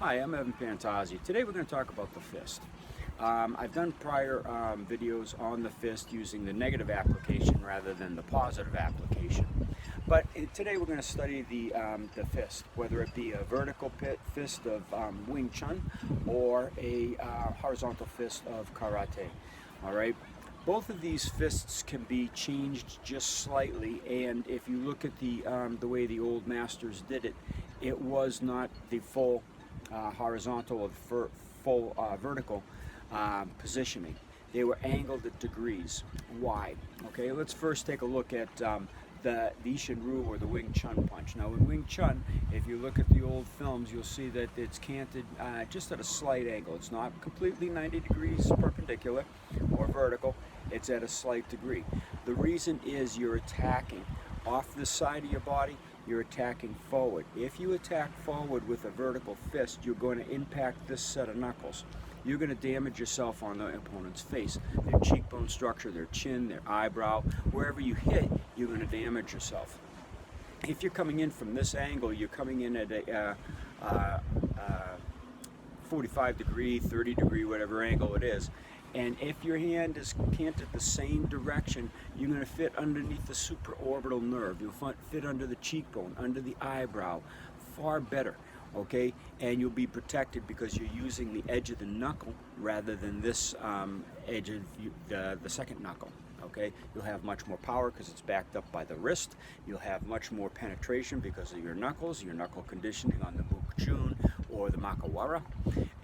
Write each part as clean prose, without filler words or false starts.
Hi, I'm Evan Pantazi. Today we're going to talk about the fist. I've done prior videos on the fist using the negative application rather than the positive application. But today we're going to study the fist, whether it be a vertical fist of Wing Chun or a horizontal fist of karate. All right. Both of these fists can be changed just slightly, and if you look at the way the old masters did it, it was not the full horizontal or full vertical positioning. They were angled at degrees. Why? Okay, let's first take a look at the Ishin-Ryu or the Wing Chun punch. Now in Wing Chun, if you look at the old films, you'll see that it's canted just at a slight angle. It's not completely 90 degrees perpendicular or vertical. It's at a slight degree. The reason is you're attacking off the side of your body, you're attacking forward. If you attack forward with a vertical fist, you're going to impact this set of knuckles. You're going to damage yourself on the opponent's face, their cheekbone structure, their chin, their eyebrow. Wherever you hit, you're going to damage yourself. If you're coming in from this angle, you're coming in at a 45 degree, 30 degree, whatever angle it is. And if your hand is canted the same direction, you're going to fit underneath the supraorbital nerve. You'll fit under the cheekbone, under the eyebrow, far better, okay? And you'll be protected because you're using the edge of the knuckle rather than this edge of the second knuckle, okay? You'll have much more power because it's backed up by the wrist. You'll have much more penetration because of your knuckles, your knuckle conditioning on the Bukchun or the Makawara.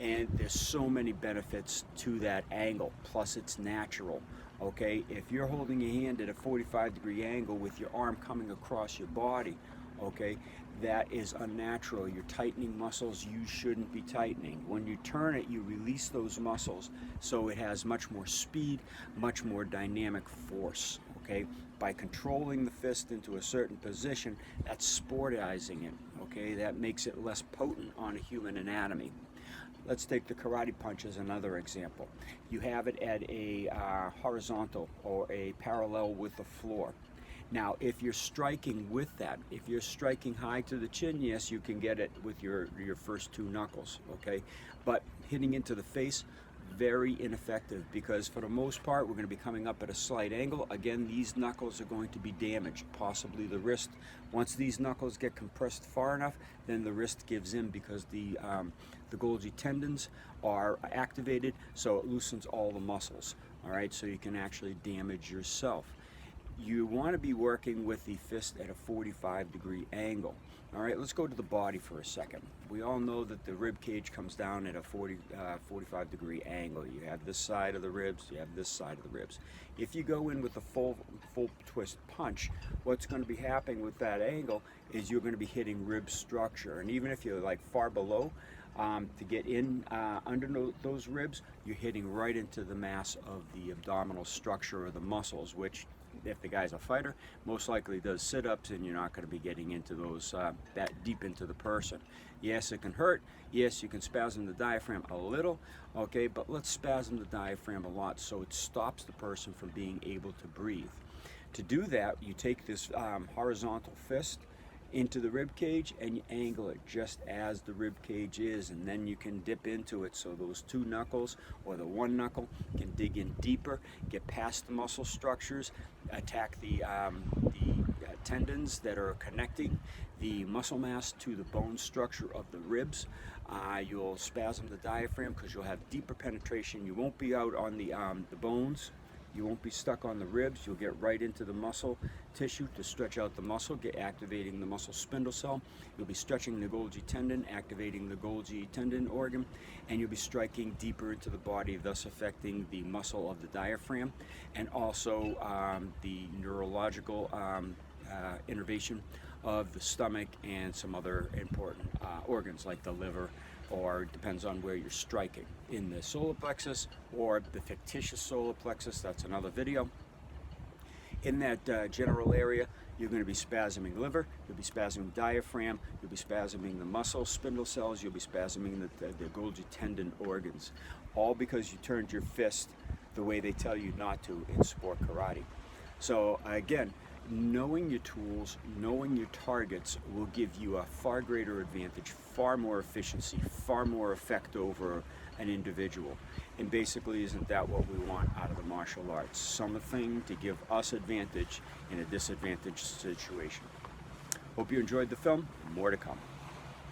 And there's so many benefits to that angle, plus it's natural, okay? If you're holding your hand at a 45 degree angle with your arm coming across your body, okay, that is unnatural. You're tightening muscles you shouldn't be tightening. When you turn it, you release those muscles so it has much more speed, much more dynamic force, okay? By controlling the fist into a certain position, that's sportizing it, okay? That makes it less potent on a human anatomy. Let's take the karate punch as another example. You have it at a horizontal or a parallel with the floor. Now, if you're striking with that, if you're striking high to the chin, yes, you can get it with your first two knuckles, okay? But hitting into the face, very ineffective because for the most part, we're going to be coming up at a slight angle. Again, these knuckles are going to be damaged, possibly the wrist. Once these knuckles get compressed far enough, then the wrist gives in because the Golgi tendons are activated, so it loosens all the muscles, all right? So you can actually damage yourself. You want to be working with the fist at a 45 degree angle. All right, let's go to the body for a second. We all know that the rib cage comes down at a 45 degree angle. You have this side of the ribs, you have this side of the ribs. If you go in with a full twist punch, what's going to be happening with that angle is you're going to be hitting rib structure. And even if you're like far below, to get in under those ribs, you're hitting right into the mass of the abdominal structure or the muscles, which if the guy's a fighter, most likely does sit-ups, and you're not going to be getting into those that deep into the person. Yes, it can hurt. Yes, you can spasm the diaphragm a little, okay, but let's spasm the diaphragm a lot so it stops the person from being able to breathe. To do that, you take this horizontal fist into the rib cage and you angle it just as the rib cage is, and then you can dip into it so those two knuckles or the one knuckle can dig in deeper, get past the muscle structures, attack the tendons that are connecting the muscle mass to the bone structure of the ribs. You'll spasm the diaphragm because you'll have deeper penetration. You won't be out on the bones. You won't be stuck on the ribs. You'll get right into the muscle tissue to stretch out the muscle, activating the muscle spindle cell. You'll be stretching the Golgi tendon, activating the Golgi tendon organ, and you'll be striking deeper into the body, thus affecting the muscle of the diaphragm and also the neurological innervation of the stomach and some other important organs like the liver, or depends on where you're striking, in the solar plexus or the fictitious solar plexus. That's another video. In that general area, you're going to be spasming liver, you'll be spasming diaphragm, you'll be spasming the muscle spindle cells, you'll be spasming the Golgi tendon organs, all because you turned your fist the way they tell you not to in sport karate. So again, knowing your tools, knowing your targets will give you a far greater advantage, far more efficiency, far more effect over an individual. And basically, isn't that what we want out of the martial arts? Something to give us advantage in a disadvantaged situation. Hope you enjoyed the film. More to come.